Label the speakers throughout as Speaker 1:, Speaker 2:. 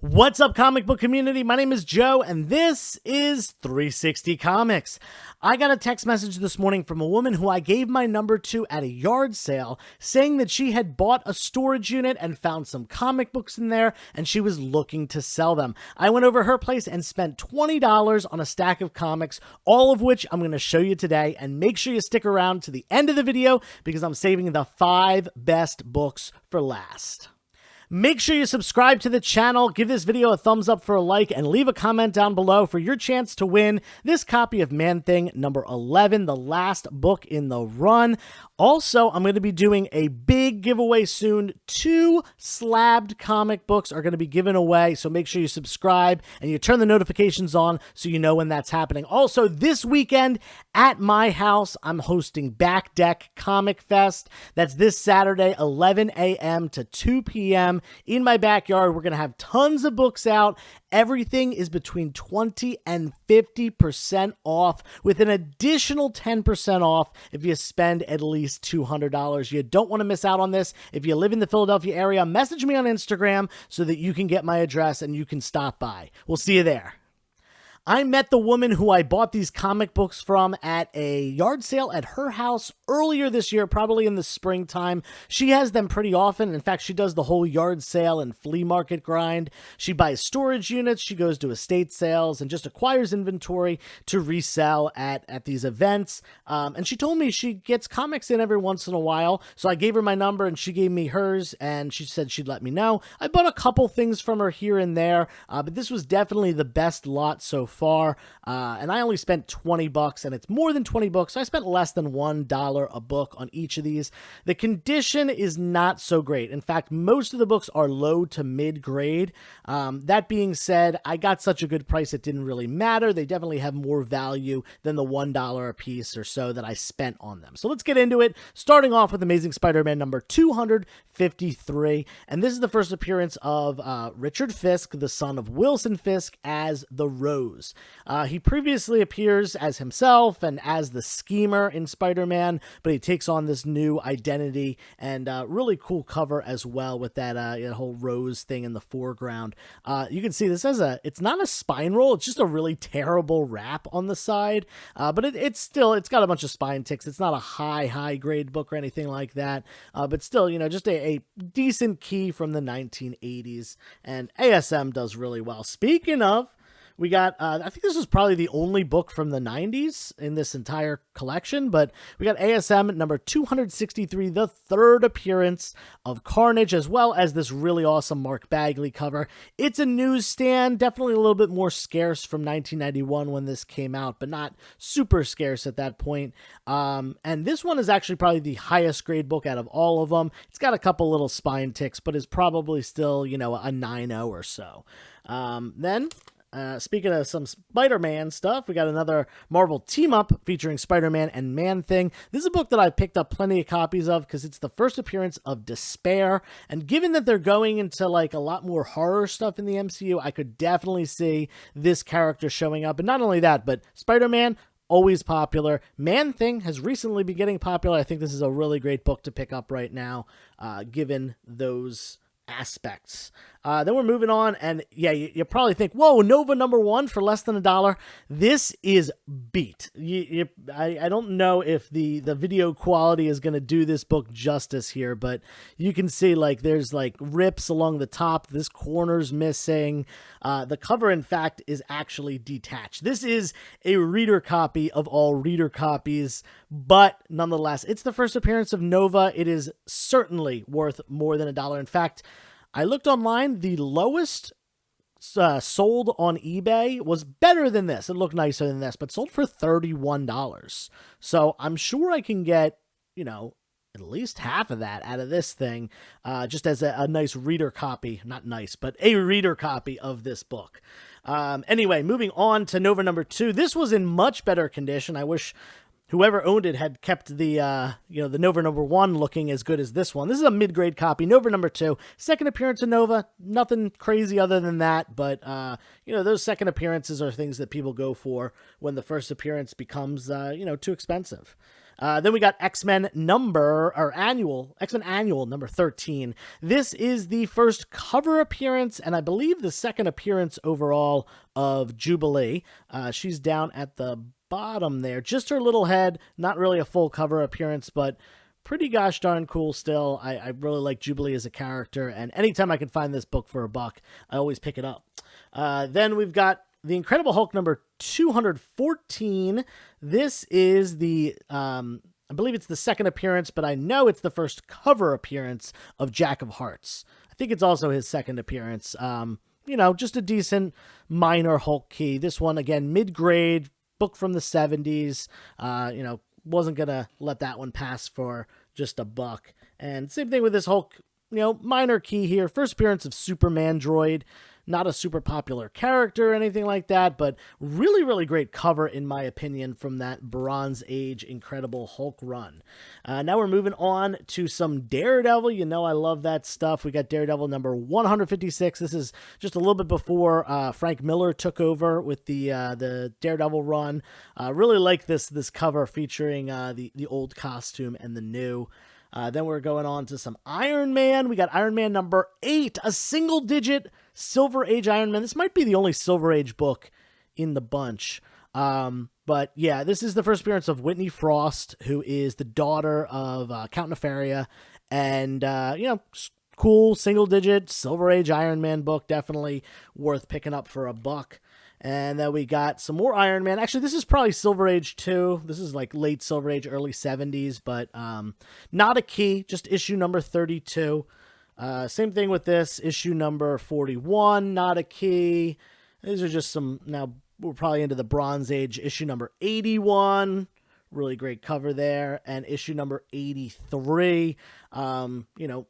Speaker 1: What's up, comic book community? My name is Joe, and this is 360 Comics. I got a text message this morning from a woman who I gave my number to at a yard sale, saying that she had bought a storage unit and found some comic books in there, and she was looking to sell them. I went over her place and spent $20 on a stack of comics, all of which I'm going to show you today, and make sure you stick around to the end of the video because I'm saving the 5 best books for last. Make sure you subscribe to the channel, give this video a thumbs up for a like, and leave a comment down below for your chance to win this copy of Man-Thing number 11, the last book in the run. Also, I'm going to be doing a big giveaway soon. 2 slabbed comic books are going to be given away, so make sure you subscribe and you turn the notifications on so you know when that's happening. Also, this weekend at my house, I'm hosting Back Deck Comic Fest. That's this Saturday, 11 a.m. to 2 p.m. in my backyard. We're going to have tons of books out. Everything is between 20 and 50% off, with an additional 10% off if you spend at least $200. You don't want to miss out on this. If you live in the Philadelphia area, message me on Instagram so that you can get my address and you can stop by. We'll see you there. I met the woman who I bought these comic books from at a yard sale at her house earlier this year, probably in the springtime. She has them pretty often. In fact, she does the whole yard sale and flea market grind. She buys storage units, she goes to estate sales, and just acquires inventory to resell at these events. And she told me she gets comics in every once in a while. So I gave her my number and she gave me hers, and she said she'd let me know. I bought a couple things from her here and there, but this was definitely the best lot so far, and I only spent $20, and it's more than 20 books, so I spent less than $1 a book on each of these. The condition is not so great. In fact, most of the books are low to mid grade. That being said, I got such a good price it didn't really matter. They definitely have more value than the $1 a piece or so that I spent on them. So let's get into it, starting off with Amazing Spider-Man number 253, and this is the first appearance of Richard Fisk, the son of Wilson Fisk, as the Rose. He previously appears as himself and as the Schemer in Spider-Man, but he takes on this new identity, and really cool cover as well with that whole rose thing in the foreground. You can see this as it's not a spine roll, it's just a really terrible wrap on the side, but it's got a bunch of spine ticks. It's not a high grade book or anything like that, but still, just a decent key from the 1980s, and ASM does really well. Speaking of, we got, I think this was probably the only book from the 90s in this entire collection, but we got ASM number 263, the third appearance of Carnage, as well as this really awesome Mark Bagley cover. It's a newsstand, definitely a little bit more scarce from 1991 when this came out, but not super scarce at that point. And this one is actually probably the highest grade book out of all of them. It's got a couple little spine ticks, but is probably still, a 9.0 or so. Then, speaking of some Spider-Man stuff, we got another Marvel team-up featuring Spider-Man and Man-Thing. This is a book that I picked up plenty of copies of because it's the first appearance of Despair, and given that they're going into like a lot more horror stuff in the MCU, I could definitely see this character showing up. And not only that, but Spider-Man, always popular. Man-Thing has recently been getting popular. I think this is a really great book to pick up right now, given those aspects. Then we're moving on, and yeah, you probably think, whoa, Nova number 1 for less than $1. This is beat. I don't know if the video quality is going to do this book justice here, but you can see like there's like rips along the top. This corner's missing. The cover, in fact, is actually detached. This is a reader copy of all reader copies, but nonetheless, it's the first appearance of Nova. It is certainly worth more than $1. In fact, I looked online, the lowest sold on eBay was better than this. It looked nicer than this, but sold for $31. So I'm sure I can get, at least half of that out of this thing, just as a nice reader copy. Not nice, but a reader copy of this book. Anyway, moving on to Nova number 2. This was in much better condition. I wish whoever owned it had kept the, the Nova number 1 looking as good as this one. This is a mid-grade copy. Nova number 2, second appearance of Nova. Nothing crazy other than that, but, those second appearances are things that people go for when the first appearance becomes, too expensive. Then we got X-Men Annual number 13. This is the first cover appearance, and I believe the second appearance overall of Jubilee. She's down at the bottom there. Just her little head, not really a full cover appearance, but pretty gosh darn cool still. I really like Jubilee as a character, and anytime I can find this book for $1, I always pick it up. Then we've got The Incredible Hulk number 214. This is the, I believe it's the second appearance, but I know it's the first cover appearance of Jack of Hearts. I think it's also his second appearance. Just a decent minor Hulk key. This one, again, mid-grade, book from the 70s. Wasn't going to let that one pass for just $1. And same thing with this Hulk, minor key here. First appearance of Supermandroid. Not a super popular character or anything like that, but really, really great cover, in my opinion, from that Bronze Age Incredible Hulk run. Now we're moving on to some Daredevil. I love that stuff. We got Daredevil number 156. This is just a little bit before Frank Miller took over with the Daredevil run. Really like this cover featuring the old costume and the new. Then we're going on to some Iron Man. We got Iron Man number 8, a single-digit Silver Age Iron Man. This might be the only Silver Age book in the bunch. But yeah, this is the first appearance of Whitney Frost, who is the daughter of Count Nefaria. And, cool single-digit Silver Age Iron Man book. Definitely worth picking up for $1. And then we got some more Iron Man. Actually, this is probably Silver Age 2. This is like late Silver Age, early 70s, but not a key, just issue number 32. Same thing with this, issue number 41, not a key. These are just some, now we're probably into the Bronze Age, issue number 81. Really great cover there. And issue number 83.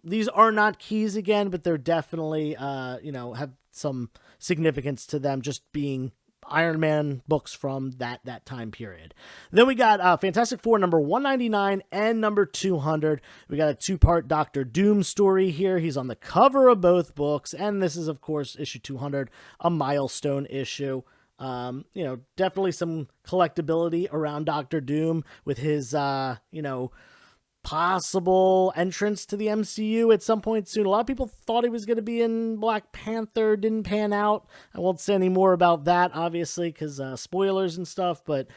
Speaker 1: These are not keys again, but they're definitely, have some significance to them just being Iron Man books from that time period. Then we got Fantastic Four number 199 and number 200. We got a 2-part Doctor Doom story here. He's on the cover of both books, and this is, of course, issue 200, a milestone issue. Definitely some collectability around Doctor Doom with his, possible entrance to the MCU at some point soon. A lot of people thought he was going to be in Black Panther, didn't pan out. I won't say any more about that, obviously, because spoilers and stuff, but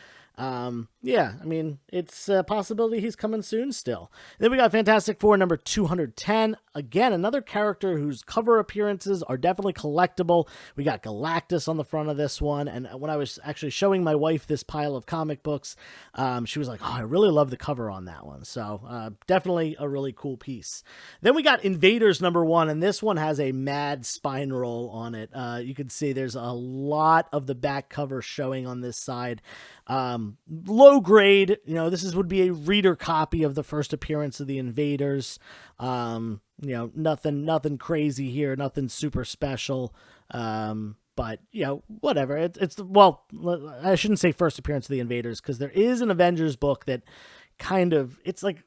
Speaker 1: it's a possibility he's coming soon still. Then we got Fantastic Four number 210. Again, another character whose cover appearances are definitely collectible. We got Galactus on the front of this one, and when I was actually showing my wife this pile of comic books, she was like, oh, I really love the cover on that one. So definitely a really cool piece. Then we got Invaders number 1, and this one has a mad spine roll on it. You can see there's a lot of the back cover showing on this side. Low grade, this would be a reader copy of the first appearance of the Invaders. Nothing crazy here, nothing super special. But whatever. I shouldn't say first appearance of the Invaders, because there is an Avengers book that it's like,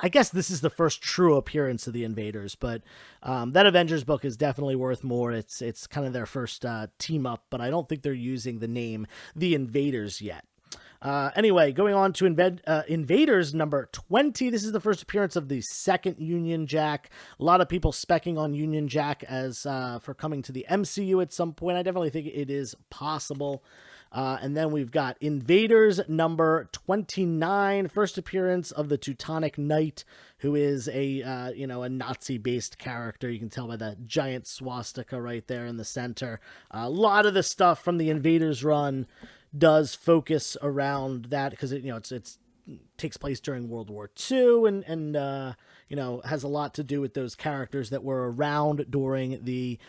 Speaker 1: I guess this is the first true appearance of the Invaders, but that Avengers book is definitely worth more. It's kind of their first team up, but I don't think they're using the name The Invaders yet. Anyway, going on to Invaders number 20. This is the first appearance of the second Union Jack. A lot of people specking on Union Jack as for coming to the MCU at some point. I definitely think it is possible. And then we've got Invaders number 29, first appearance of the Teutonic Knight, who is a Nazi-based character. You can tell by the giant swastika right there in the center. A lot of the stuff from the Invaders run does focus around that, because it takes place during World War II and has a lot to do with those characters that were around during the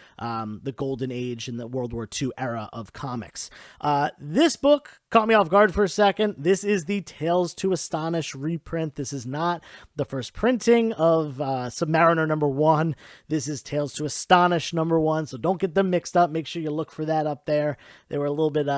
Speaker 1: golden age and the World War II era of comics. This book caught me off guard for a second. This is the Tales to Astonish reprint. This is not the first printing of Submariner number 1. This is Tales to Astonish number 1, so don't get them mixed up. Make sure you look for that up there. They were a little bit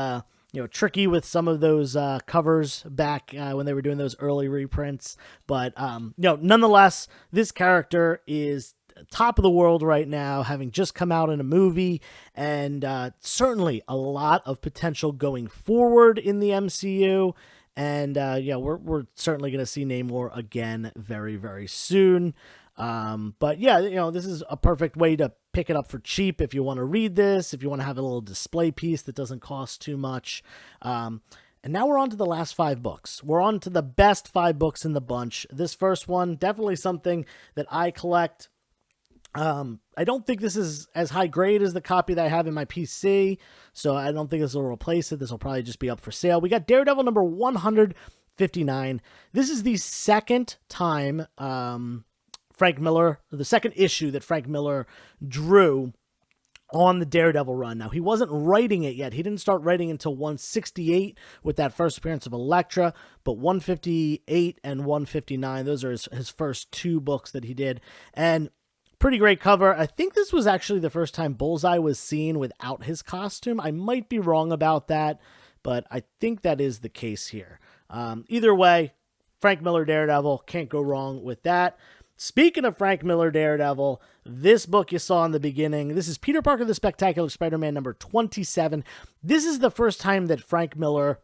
Speaker 1: tricky with some of those covers back when they were doing those early reprints. But, nonetheless, this character is top of the world right now, having just come out in a movie, and certainly a lot of potential going forward in the MCU. And yeah, we're certainly going to see Namor again very, very soon. But yeah, this is a perfect way to pick it up for cheap if you want to read this, if you want to have a little display piece that doesn't cost too much. And now we're on to the last 5 books. We're on to the best 5 books in the bunch. This first one, definitely something that I collect. I don't think this is as high grade as the copy that I have in my PC, so I don't think this will replace it. This will probably just be up for sale. We got Daredevil number 159. This is the second time Frank Miller, the second issue that Frank Miller drew on the Daredevil run. Now, he wasn't writing it yet. He didn't start writing until 168 with that first appearance of Elektra, but 158 and 159, those are his first 2 books that he did. And pretty great cover. I think this was actually the first time Bullseye was seen without his costume. I might be wrong about that, but I think that is the case here. Either way, Frank Miller Daredevil, can't go wrong with that. Speaking of Frank Miller Daredevil, this book you saw in the beginning, this is Peter Parker the Spectacular Spider-Man number 27. This is the first time that Frank Miller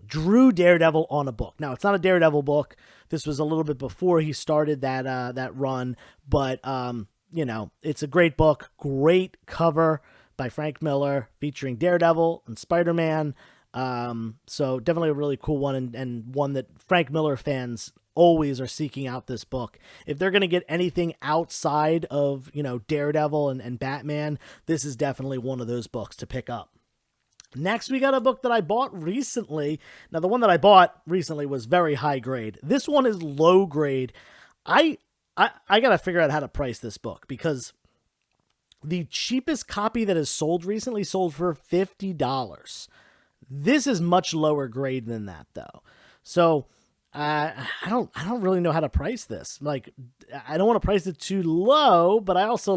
Speaker 1: drew Daredevil on a book. Now, it's not a Daredevil book. This was a little bit before he started that run, but it's a great book, great cover by Frank Miller featuring Daredevil and Spider-Man. So definitely a really cool one, and one that Frank Miller fans always are seeking out. This book, if they're going to get anything outside of Daredevil and Batman, this is definitely one of those books to pick up. Next, we got a book that I bought recently. Now, the one that I bought recently was very high grade. This one is low grade. I got to figure out how to price this book, because the cheapest copy that is sold recently sold for $50. This is much lower grade than that, though. So I don't really know how to price this. Like, I don't want to price it too low, but I also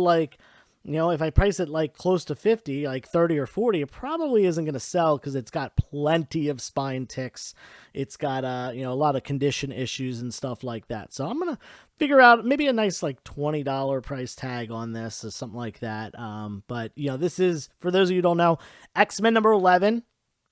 Speaker 1: if I price it like close to 50, like 30 or 40, it probably isn't going to sell, because it's got plenty of spine ticks. It's got a lot of condition issues and stuff like that. So I'm going to figure out maybe a nice like $20 price tag on this or something like that. But this is, for those of you who don't know, X-Men number 11.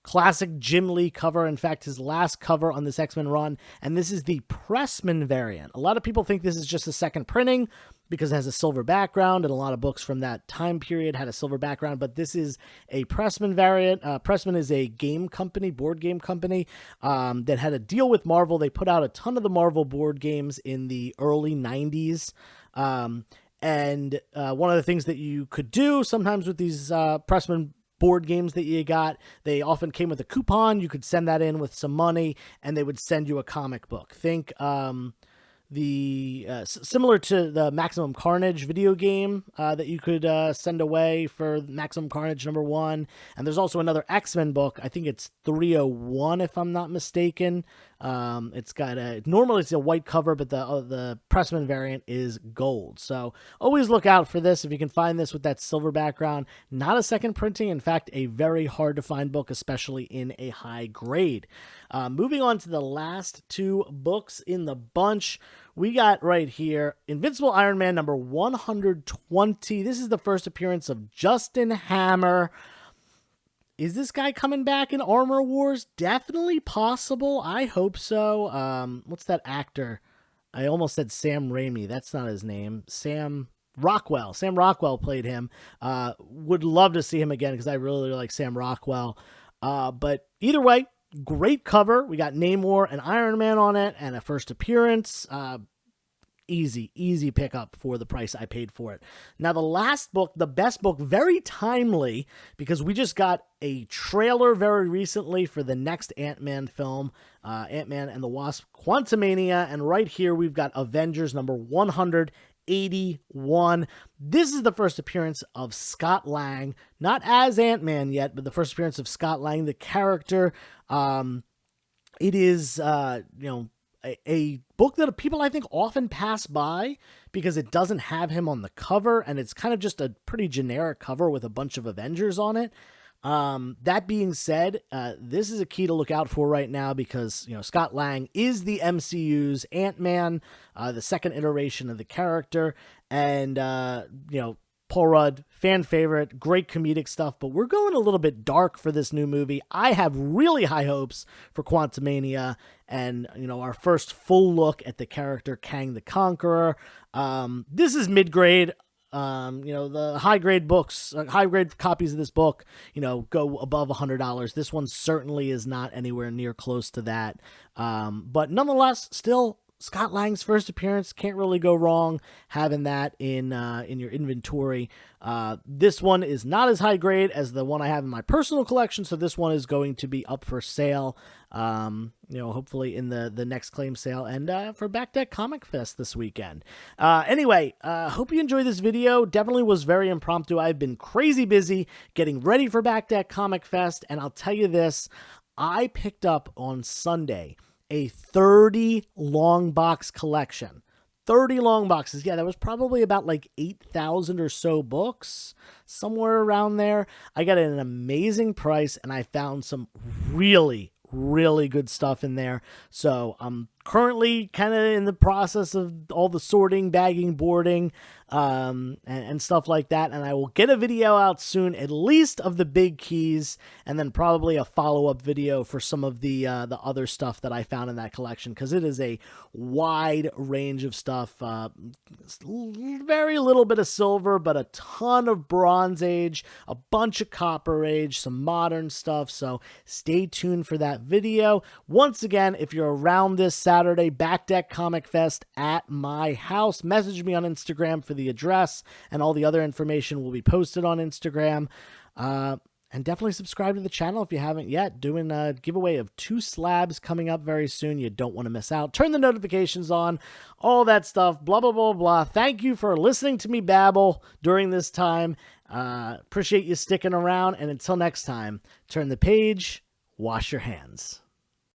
Speaker 1: Classic Jim Lee cover. In fact, his last cover on this X-Men run. And this is the Pressman variant. A lot of people think this is just a second printing because it has a silver background, and a lot of books from that time period had a silver background, but this is a Pressman variant. Pressman is a game company, board game company, that had a deal with Marvel. They put out a ton of the Marvel board games in the early 90s. And one of the things that you could do sometimes with these Pressman board games that you got, they often came with a coupon. You could send that in with some money, and they would send you a comic book. Think similar to the Maximum Carnage video game that you could send away for Maximum Carnage number 1. And there's also another X-Men book. I think it's 301 if I'm not mistaken. It's got normally it's a white cover, but the Pressman variant is gold. So always look out for this if you can find this with that silver background. Not a second printing, in fact, a very hard to find book, especially in a high grade. Moving on to the last 2 books in the bunch, we got right here Invincible Iron Man number 120. This is the first appearance of Justin Hammer. Is this guy coming back in Armor Wars? Definitely possible. I hope so. What's that actor? I almost said Sam Raimi. That's not his name. Sam Rockwell. Sam Rockwell played him. Would love to see him again, because I really like Sam Rockwell. But either way, great cover. We got Namor and Iron Man on it, and a first appearance. Easy pickup for the price I paid for it. Now, the last book, the best book, very timely, because we just got a trailer very recently for the next Ant-Man film, Ant-Man and the Wasp: Quantumania, and right here we've got Avengers number 181. This is the first appearance of Scott Lang, not as Ant-Man yet, but the first appearance of Scott Lang, the character. It is, a book that people, I think, often pass by because it doesn't have him on the cover, and it's kind of just a pretty generic cover with a bunch of Avengers on it. That being said, this is a key to look out for right now, because Scott Lang is the MCU's Ant-Man, the second iteration of the character, and Paul Rudd, fan favorite, great comedic stuff, but we're going a little bit dark for this new movie. I have really high hopes for Quantumania and, our first full look at the character Kang the Conqueror. This is mid-grade. The high-grade books, high-grade copies of this book, go above $100. This one certainly is not anywhere near close to that. But nonetheless, still, Scott Lang's first appearance, can't really go wrong having that in your inventory. This one is not as high grade as the one I have in my personal collection, so this one is going to be up for sale, hopefully in the next claim sale and for Back Deck Comic Fest this weekend. Anyway, hope you enjoyed this video. Definitely was very impromptu. I've been crazy busy getting ready for Back Deck Comic Fest, and I'll tell you this, I picked up on Sunday a 30 long box collection. 30 long boxes. Yeah, that was probably about like 8,000 or so books, somewhere around there. I got it at an amazing price, and I found some really good stuff in there. So I'm currently kind of in the process of all the sorting, bagging, boarding, and stuff like that. And I will get a video out soon, at least of the big keys, and then probably a follow-up video for some of the other stuff that I found in that collection, because it is a wide range of stuff. Very little bit of silver, but a ton of Bronze Age, a bunch of Copper Age, some modern stuff. So stay tuned for that video. Once again, if you're around this Saturday, Back Deck Comic Fest at my house, message me on Instagram for the address, and all the other information will be posted on Instagram. And definitely subscribe to the channel if you haven't yet. Doing a giveaway of 2 slabs coming up very soon. You don't want to miss out. Turn the notifications on, all that stuff, blah, blah, blah, blah. Thank you for listening to me babble during this time. Appreciate you sticking around. And until next time, turn the page, wash your hands.